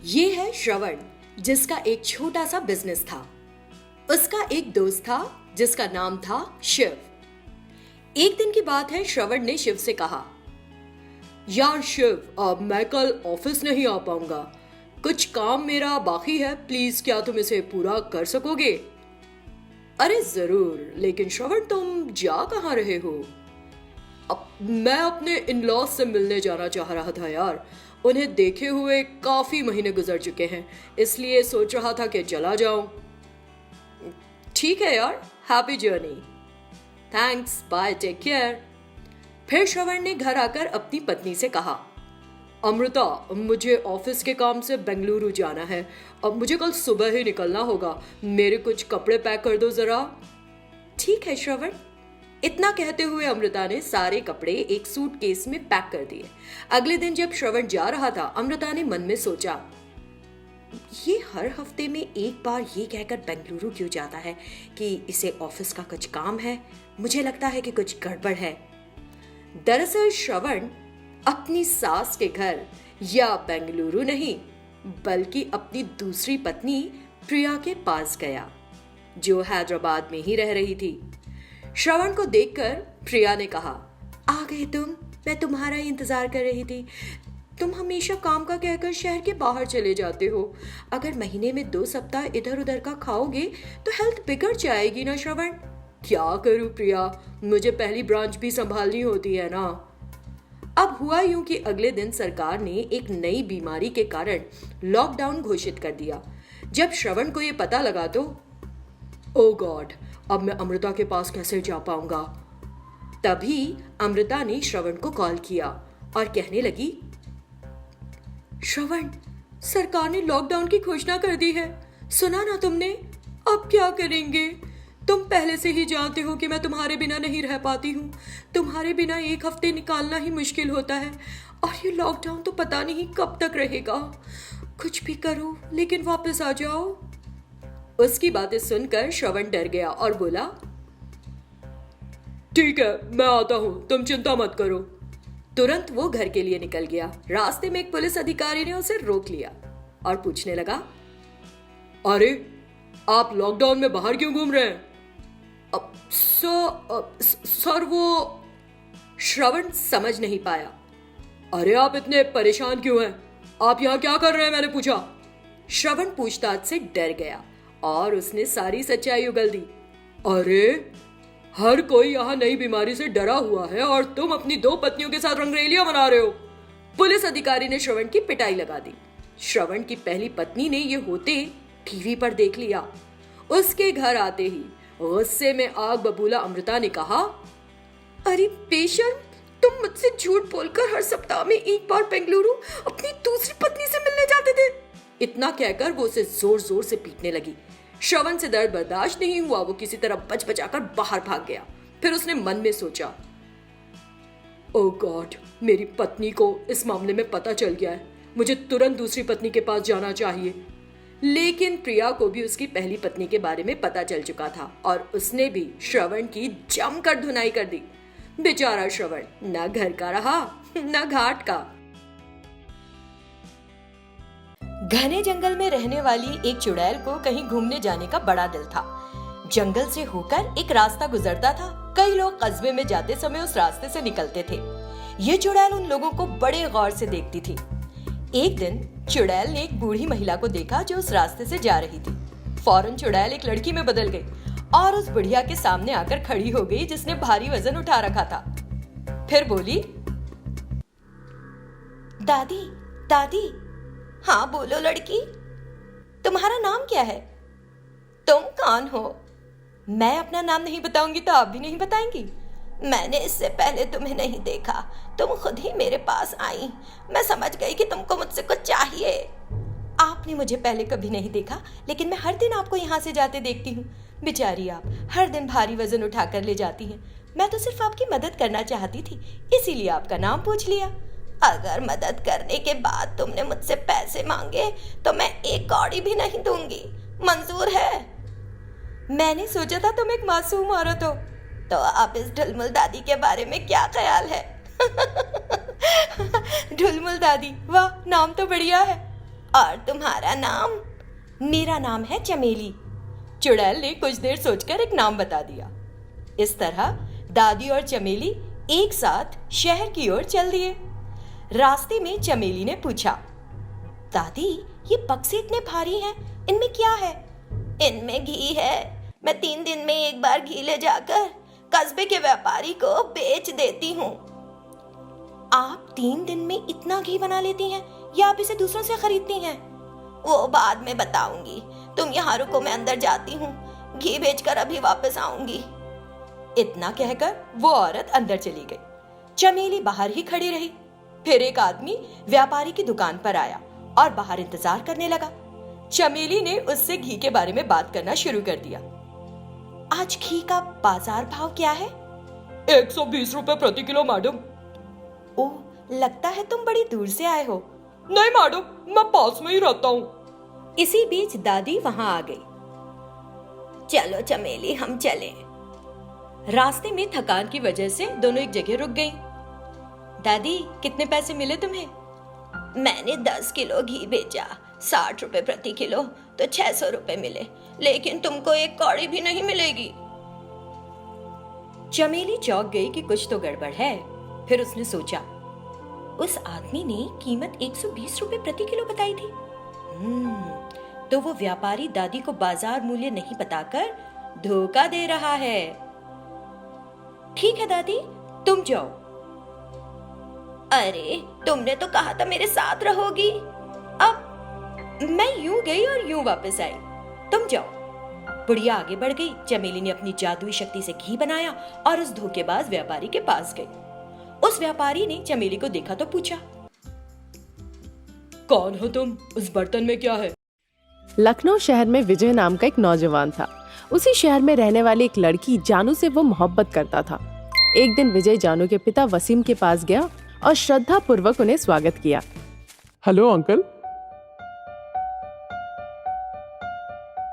ये है श्रवण, जिसका एक छोटा सा बिजनेस था। उसका एक दोस्त था जिसका नाम था शिव। एक दिन की बात है, श्रवण ने शिव से कहा, यार शिव, अब मैं कल ऑफिस नहीं आ पाऊंगा, कुछ काम मेरा बाकी है, प्लीज क्या तुम इसे पूरा कर सकोगे? अरे जरूर, लेकिन श्रवण तुम जा कहाँ रहे हो? अब मैं अपने इन लॉज से मिलने जाना चाह रहा था यार, उन्हें देखे हुए काफी महीने गुजर चुके हैं, इसलिए सोच रहा था कि चला जाऊं। ठीक है यार, happy journey. Thanks, bye, take care. फिर श्रवण ने घर आकर अपनी पत्नी से कहा, अमृता, मुझे ऑफिस के काम से बेंगलुरु जाना है, अब मुझे कल सुबह ही निकलना होगा, मेरे कुछ कपड़े पैक कर दो जरा। ठीक है श्रवण। इतना कहते हुए अमृता ने सारे कपड़े एक सूटकेस में पैक कर दिए। अगले दिन जब श्रवण जा रहा था, अमृता ने मन में सोचा, ये हर हफ्ते में एक बार ये कहकर बेंगलुरु क्यों जाता है कि इसे ऑफिस का कुछ काम है, मुझे लगता है कि कुछ गड़बड़ है। दरअसल श्रवण अपनी सास के घर, या बेंगलुरु नहीं बल्कि अपनी दूसरी पत्नी प्रिया के पास गया, जो हैदराबाद में ही रह रही थी। श्रवण को देखकर प्रिया ने कहा, आ गए तुम, मैं तुम्हारा ही इंतजार कर रही थी। तुम हमेशा काम का कहकर शहर के बाहर चले जाते हो, अगर महीने में 2 सप्ताह इधर उधर का खाओगे तो हेल्थ बिगड़ जाएगी ना श्रवण। क्या करूं प्रिया, मुझे पहली ब्रांच भी संभालनी होती है ना। अब हुआ यूं कि अगले दिन सरकार ने एक नई बीमारी के कारण लॉकडाउन घोषित कर दिया। जब श्रवण को ये पता लगा तो ओ गॉड, अब मैं अमृता के पास कैसे जा पाऊंगा। तभी अमृता ने श्रवण को कॉल किया और कहने लगी, श्रवण, सरकार ने लॉकडाउन की घोषणा कर दी है, सुना ना तुमने? अब क्या करेंगे? तुम पहले से ही जानते हो कि मैं तुम्हारे बिना नहीं रह पाती हूँ, तुम्हारे बिना एक हफ्ते निकालना ही मुश्किल होता है, और ये लॉकडाउन तो पता नहीं कब तक रहेगा। कुछ भी करो लेकिन वापस आ जाओ। उसकी बातें सुनकर श्रवण डर गया और बोला, ठीक है, मैं आता हूं, तुम चिंता मत करो। तुरंत वो घर के लिए निकल गया। रास्ते में एक पुलिस अधिकारी ने उसे रोक लिया और पूछने लगा, अरे आप लॉकडाउन में बाहर क्यों घूम रहे हैं? सर वो श्रवण समझ नहीं पाया। अरे आप इतने परेशान क्यों हैं? आप यहाँ क्या कर रहे हैं, मैंने पूछा। श्रवण पूछताछ से डर गया और उसने सारी सच्चाई उगल दी। अरे हर कोई यहाँ नई बीमारी से डरा हुआ है और तुम अपनी 2 पत्नियों के साथ रंगरेलियां मना रहे हो। पुलिस अधिकारी ने श्रवण की पिटाई लगा दी। श्रवण की पहली पत्नी ने ये होते टीवी पर देख लिया। उसके घर आते ही गुस्से में आग बबूला अमृता ने कहा, अरे बेशर्म, तुम मुझसे झूठ बोलकर हर सप्ताह में एक बार बेंगलुरु अपनी दूसरी पत्नी से मिलने जाते थे। इतना कहकर वो उसे जोर जोर से पीटने लगी। श्रवण से दर्द बर्दाश्त नहीं हुआ, वो किसी तरह बच बचाकर बाहर भाग गया। फिर उसने मन में सोचा, ओ गॉड, मेरी पत्नी को इस मामले में पता चल गया है, मुझे तुरंत दूसरी पत्नी के पास जाना चाहिए। लेकिन प्रिया को भी उसकी पहली पत्नी के बारे में पता चल चुका था और उसने भी श्रवण की जमकर धुनाई कर दी। बेचारा श्रवण न घर का रहा न घाट का। घने जंगल में रहने वाली एक चुड़ैल को कहीं घूमने जाने का बड़ा दिल था। जंगल से होकर एक रास्ता गुजरता था। कई लोग कस्बे में जाते समय उस रास्ते से निकलते थे। ये चुड़ैल उन लोगों को बड़े गौर से देखती थी। एक दिन चुड़ैल ने एक बूढ़ी महिला को देखा जो उस रास्ते से जा रही थी। फौरन चुड़ैल एक लड़की में बदल गई और उस बुढ़िया के सामने आकर खड़ी हो गई जिसने भारी वजन उठा रखा था। फिर बोली, दादी दादी। हाँ बोलो लड़की, तुम्हारा नाम क्या है? तुम कौन हो? मैं अपना नाम नहीं बताऊंगी तो आप भी नहीं बताएंगी? मैंने इससे पहले तुम्हें नहीं देखा, तुम खुद ही मेरे पास आई, मैं समझ गई कि तुमको मुझसे कुछ चाहिए। आपने मुझे पहले कभी नहीं देखा, लेकिन मैं हर दिन आपको यहाँ से जाते देखती हूँ। बेचारी आप हर दिन भारी वजन उठा कर ले जाती हैं। मैं तो सिर्फ आपकी मदद करना चाहती थी, इसीलिए आपका नाम पूछ लिया। अगर मदद करने के बाद तुमने मुझसे पैसे मांगे तो मैं एक कौड़ी भी नहीं दूंगी, मंजूर है? मैंने सोचा था तुम एक मासूम औरत हो, तो अब इस ढुलमुल दादी के बारे में क्या ख्याल है? ढुलमुल दादी, वाह, नाम तो बढ़िया है। और तुम्हारा नाम? मेरा नाम है चमेली। चुड़ैल ने कुछ देर सोचकर एक नाम बता दिया। इस तरह दादी और चमेली एक साथ शहर की ओर चल दिए। रास्ते में चमेली ने पूछा, दादी ये बक्से इतने भारी हैं, इनमें क्या है? इनमें घी है। मैं 3 दिन में एक बार घी ले जाकर कस्बे के व्यापारी को बेच देती हूँ। आप 3 दिन में इतना घी बना लेती हैं या आप इसे दूसरों से खरीदती हैं? वो बाद में बताऊंगी। तुम यहाँ रुको, मैं अंदर जाती हूँ। घी बेचकर अभी वापस आऊंगी। इतना कहकर वो औरत अंदर चली गई। चमेली बाहर ही खड़ी रही। फिर एक आदमी व्यापारी की दुकान पर आया और बाहर इंतजार करने लगा। चमेली ने उससे घी के बारे में बात करना शुरू कर दिया। आज घी का बाजार भाव क्या है? 120 रुपए प्रति किलो मैडम। ओह, लगता है तुम बड़ी दूर से आए हो। नहीं मैडम, मैं पास में ही रहता हूँ। इसी बीच दादी वहां आ गई। चलो चमेली, हम चलें। रास्ते में थकान की वजह से दोनों एक जगह रुक गईं। दादी, कितने पैसे मिले तुम्हें? मैंने 10 किलो घी बेचा, 60 रुपए प्रति किलो, तो 600 रुपए मिले। लेकिन तुमको एक कौड़ी भी नहीं मिलेगी। चमेली चौंक गई कि कुछ तो गड़बड़ है। फिर उसने सोचा, उस आदमी ने कीमत 120 रुपए प्रति किलो बताई थी। तो वो व्यापारी दादी को बाजार मूल्य नहीं बताकर धोखा दे रहा है। ठीक है दादी, तुम जाओ। अरे, तुमने तो कहा था मेरे साथ रहोगी। अब मैं यूं गई और यूं वापस आई, तुम जाओ। बुढ़िया आगे बढ़ गई। चमेली ने अपनी जादुई शक्ति से घी बनाया और उस धोखेबाज व्यापारी के पास गई। उस व्यापारी ने चमेली को देखा तो पूछा, कौन हो तुम? उस बर्तन में क्या है? लखनऊ शहर में विजय नाम का एक नौजवान था। उसी शहर में रहने वाली एक लड़की जानू से वो मोहब्बत करता था। एक दिन विजय जानू के पिता वसीम के पास गया और श्रद्धा पूर्वक उन्हें स्वागत किया। हेलो अंकल,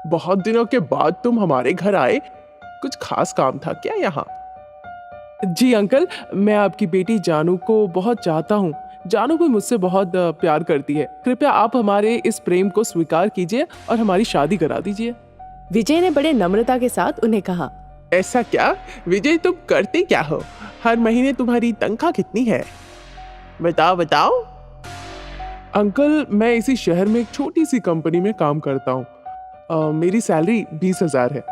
बहुत दिनों के बाद तुम हमारे घर आए। कुछ खास काम था क्या यहाँ? जी अंकल, मैं आपकी बेटी जानू को बहुत चाहता हूँ। जानू भी मुझसे बहुत प्यार करती है। कृपया आप हमारे इस प्रेम को स्वीकार कीजिए और हमारी शादी करा दीजिए। विजय ने बड़े नम्रता के साथ उन्हें कहा, ऐसा क्या विजय, तुम करते क्या हो? हर महीने तुम्हारी तनख्वाह कितनी है? बताओ बताओ। अंकल, मैं इसी शहर में एक छोटी सी कंपनी में काम करता हूँ। मेरी सैलरी 20,000 है।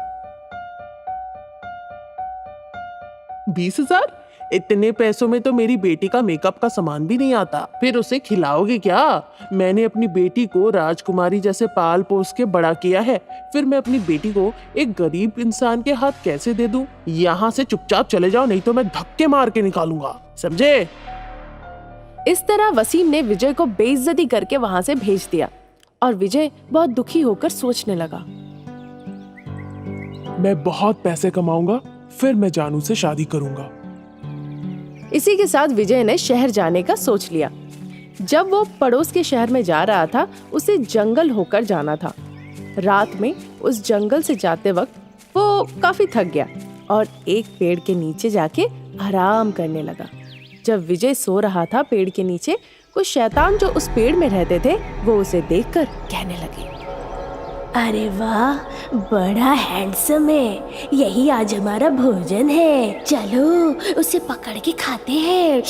20,000? इतने पैसों में तो मेरी बेटी का मेकअप का सामान भी नहीं आता। फिर उसे खिलाओगे क्या? मैंने अपनी बेटी को राजकुमारी जैसे पाल पोस के बड़ा किया है। फिर मैं अपनी बेटी को एक गरीब इंसान के हाथ कैसे दे दूं? यहाँ से चुपचाप चले जाओ, नहीं तो मैं धक्के मार के निकालूंगा, समझे? इस तरह वसीम ने विजय को बेइज्जती करके वहां से भेज दिया और विजय बहुत दुखी होकर सोचने लगा, मैं बहुत पैसे कमाऊंगा, फिर मैं जानू से शादी करूंगा। इसी के साथ विजय ने शहर जाने का सोच लिया। जब वो पड़ोस के शहर में जा रहा था, उसे जंगल होकर जाना था। रात में उस जंगल से जाते वक्त वो काफी थक गया और एक पेड़ के नीचे जाके आराम करने लगा। जब विजय सो रहा था पेड़ के नीचे, कुछ शैतान जो उस पेड़ में रहते थे वो उसे देखकर कहने लगे, अरे वाह, बड़ा हैंडसम है, यही आज हमारा भोजन है, चलो उसे पकड़ के खाते हैं।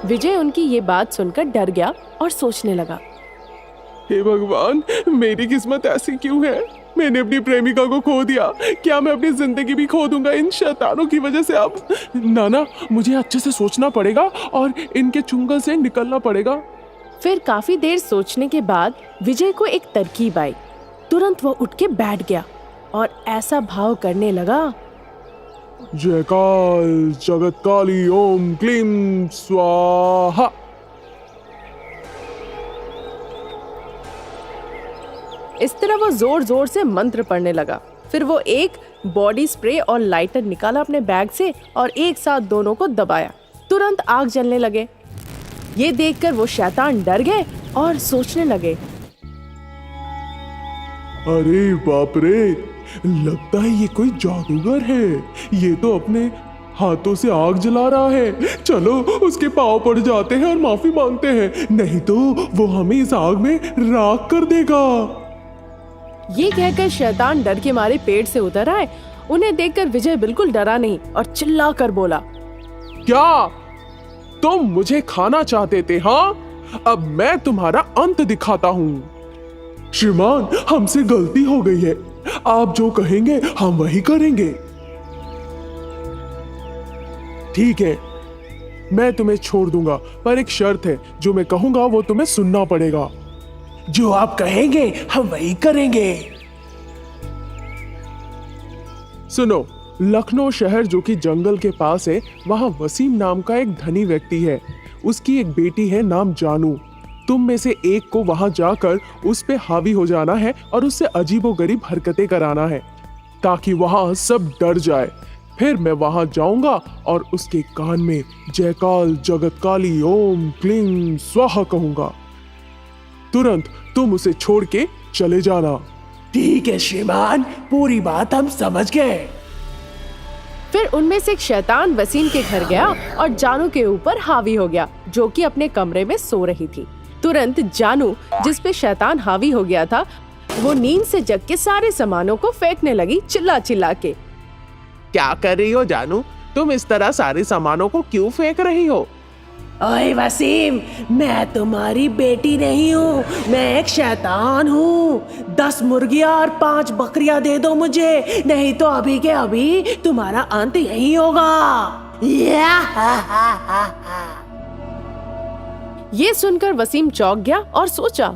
विजय उनकी ये बात सुनकर डर गया और सोचने लगा, हे भगवान, मेरी किस्मत ऐसी क्यों है? मैंने अपनी प्रेमिका को खो दिया। क्या मैं अपनी जिंदगी भी खो दूंगा इन शैतानों की वजह से? अब नाना, मुझे अच्छे से सोचना पड़ेगा और इनके चुंगल से निकलना पड़ेगा। फिर काफी देर सोचने के बाद विजय को एक तरकीब आई। तुरंत वो उठ के बैठ गया और ऐसा भाव करने लगा, जयकाल जगत काली ओम क्लीम स्वाहा। इस तरह वो जोर जोर से मंत्र पढ़ने लगा। फिर वो एक बॉडी स्प्रे और लाइटर निकाला अपने बैग से और एक साथ दोनों को दबाया। तुरंत आग जलने लगे। ये देखकर वो शैतान डर गए और सोचने लगे, अरे बाप रे, लगता है ये कोई जादूगर है। ये तो अपने हाथों से आग जला रहा है। चलो उसके पाँव पड़ जाते हैं और माफी मांगते हैं, नहीं तो वो हमें इस आग में राख कर देगा। ये कहकर शैतान डर के मारे पेड़ से उतर आए। उन्हें देखकर विजय बिल्कुल डरा नहीं और चिल्ला कर बोला, क्या तुम मुझे खाना चाहते थे? हाँ, अब मैं तुम्हारा अंत दिखाता हूँ। श्रीमान, हमसे गलती हो गई है, आप जो कहेंगे हम वही करेंगे। ठीक है, मैं तुम्हें छोड़ दूंगा, पर एक शर्त है, जो मैं कहूंगा वो तुम्हें सुनना पड़ेगा। जो आप कहेंगे हम वही करेंगे। सुनो, लखनऊ शहर जो कि जंगल के पास है, वहां वसीम नाम का एक धनी व्यक्ति है। उसकी एक बेटी है नाम जानू। तुम में से एक को वहां जाकर उस पे हावी हो जाना है और उससे अजीबोगरीब हरकतें कराना है, ताकि वहां सब डर जाए। फिर मैं वहां जाऊंगा और उसके कान में जयकाल जगतकाली ओम क्लीं स्वाहा कहूंगा। तुरंत तुम उसे छोड़ के चले जाना। ठीक है श्रीमान, पूरी बात हम समझ गए। फिर उनमें से एक शैतान वसीम के घर गया और जानू के ऊपर हावी हो गया, जो कि अपने कमरे में सो रही थी। तुरंत जानू, जिस पे शैतान हावी हो गया था, वो नींद से जग के सारे सामानों को फेंकने लगी, चिल्ला चिल्ला के। क्या कर रही हो जानू? तुम इस तरह सारे सामानों को क्यों फेंक रही हो? ओए वसीम, मैं तुम्हारी बेटी नहीं हूँ, मैं एक शैतान हूँ। 10 मुर्गियाँ और 5 बकरियाँ दे दो मुझे, नहीं तो अभी के अभी तुम्हारा अंत यही होगा। ये सुनकर वसीम चौंक गया और सोचा,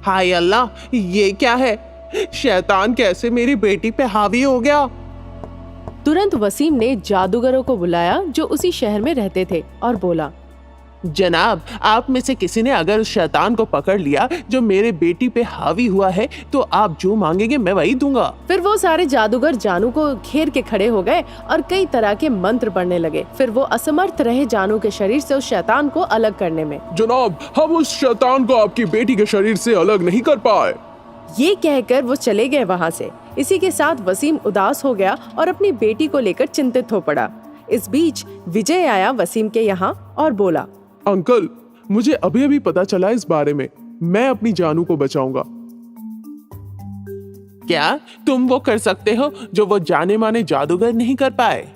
हाय अल्लाह, ये क्या है? शैतान कैसे मेरी बेटी पे हावी हो गया? तुरंत वसीम ने जादूगरों को बुलाया जो उसी शहर में रहते थे और बोला, जनाब, आप में से किसी ने अगर उस शैतान को पकड़ लिया जो मेरे बेटी पे हावी हुआ है, तो आप जो मांगेंगे मैं वही दूंगा। फिर वो सारे जादूगर जानू को घेर के खड़े हो गए और कई तरह के मंत्र पढ़ने लगे। फिर वो असमर्थ रहे जानू के शरीर से उस शैतान को अलग करने में। जनाब, हम उस शैतान को आपकी बेटी के शरीर से अलग नहीं कर पाए। ये कहकर वो चले गए वहाँ से। इसी के साथ वसीम उदास हो गया और अपनी बेटी को लेकर चिंतित हो पड़ा। इस बीच विजय आया वसीम के यहाँ और बोला, अंकल, मुझे अभी अभी पता चला इस बारे में, मैं अपनी जानू को बचाऊंगा। क्या तुम वो कर सकते हो जो वो जाने माने जादूगर नहीं कर पाए?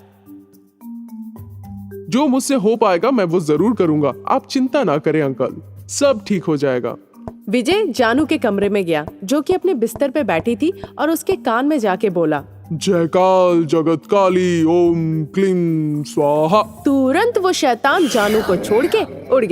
जो मुझसे हो पाएगा मैं वो जरूर करूंगा, आप चिंता ना करें अंकल, सब ठीक हो जाएगा। विजय जानू के कमरे में गया, जो कि अपने बिस्तर पे बैठी थी, और उसके कान में जाके बोला, जयकाल जगतकाली ओम क्लीं स्वाहा। तुरंत वो शैतान जानू को छोड़ के उड़ गया।